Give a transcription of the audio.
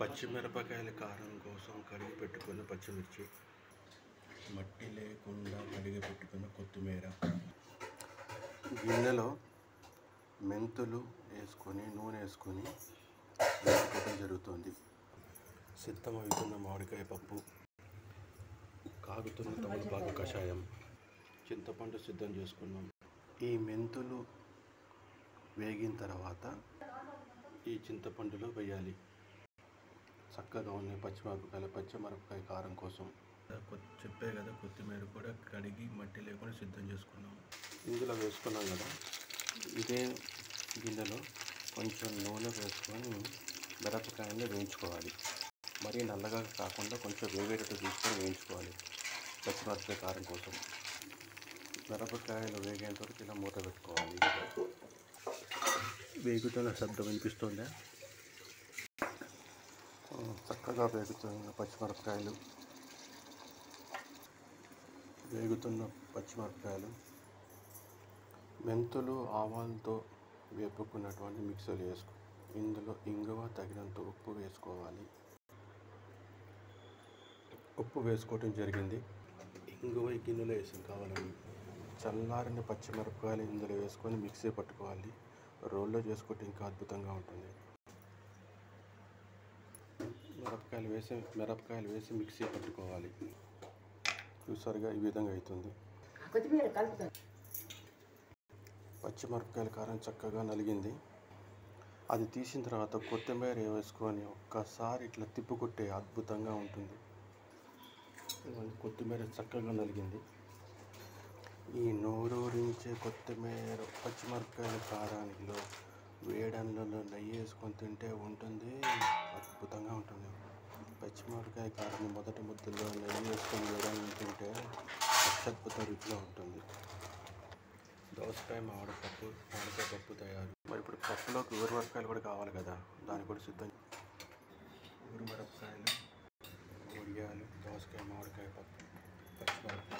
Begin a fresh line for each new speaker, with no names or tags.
పచ్చిమిరపకాయల కారం కోసం కడిగి పెట్టుకున్న పచ్చిమిర్చి, మట్టి లేకుండా కడిగి పెట్టుకున్న కొత్తిమీర, గిన్నెలో మెంతులు వేసుకొని నూనె వేసుకొని వేసుకోవడం జరుగుతుంది. సిద్ధమవుతున్న మామిడికాయ పప్పు, కాగుతున్న తమలపాకు కషాయం, చింతపండు సిద్ధం చేసుకున్నాం. ఈ మెంతులు వేగిన తర్వాత ఈ చింతపండులో వేయాలి. చక్కగా ఉన్నాయి పచ్చిమిరపకాయ కారం కోసం. చెప్పే కదా, కొత్తిమీర కూడా కడిగి మట్టి లేకుండా సిద్ధం చేసుకున్నాం. ఇందులో వేసుకున్నాం కదా, ఇదే గిన్నెలో కొంచెం నూనె వేసుకొని మిరపకాయల్ని వేయించుకోవాలి. మరీ నల్లగా కాకుండా కొంచెం వేగేటట్టు తీసుకొని వేయించుకోవాలి పచ్చిమిరపకాయ కారం కోసం. మిరపకాయలు వేగేంత వరకు ఇలా మూత పెట్టుకోవాలి. వేగుతున్న శబ్దం వినిపిస్తుందా? చక్కగా వేగుతున్న పచ్చిమిరపకాయలు, మెంతులు ఆవాలతో వేపుకున్నటువంటి మిక్సీలు ఇందులో ఇంగువ, తగినంత ఉప్పు వేసుకోవాలి. ఉప్పు వేసుకోవటం జరిగింది. ఇంగువ ఈ గిన్నెలో వేసాం కావాలని. చల్లారిన పచ్చిమిరపకాయలు ఇందులో వేసుకొని మిక్సీ పట్టుకోవాలి. రోల్లో చేసుకుంటే ఇంకా అద్భుతంగా ఉంటుంది. మిరపకాయలు వేసి మిక్సీ పట్టుకోవాలి. చూసారుగా, ఈ విధంగా అవుతుంది. పచ్చిమిరపకాయల కారం చక్కగా నలిగింది. అది తీసిన తర్వాత కొత్తిమీర వేసుకొని ఒక్కసారి ఇట్లా తిప్పుకొట్టే అద్భుతంగా ఉంటుంది. కొత్తిమీర చక్కగా నలిగింది. ఈ నోరూరించే కొత్తిమీర పచ్చిమిరపకాయల కారానిలో వేడన్లలో నెయ్యి వేసుకొని తింటే ఉంటుంది, అద్భుతంగా ఉంటుంది. పచ్చిమిరపకాయ కారాన్ని మొదటి ముద్దలో నెయ్యి వేసుకొని వేడన్నం తింటే అత్యద్భుత రుచిగా ఉంటుంది. మామిడికాయ పప్పు తయారు. మరి ఇప్పుడు పప్పులోకి ఊరమిరపకాయలు కూడా కావాలి కదా, దాన్ని కూడా సిద్ధం. ఊరమిరపకాయలు, ఒడియాలు, దోసకాయ, మామిడికాయ పప్పు, పచ్చిమిరపకాయ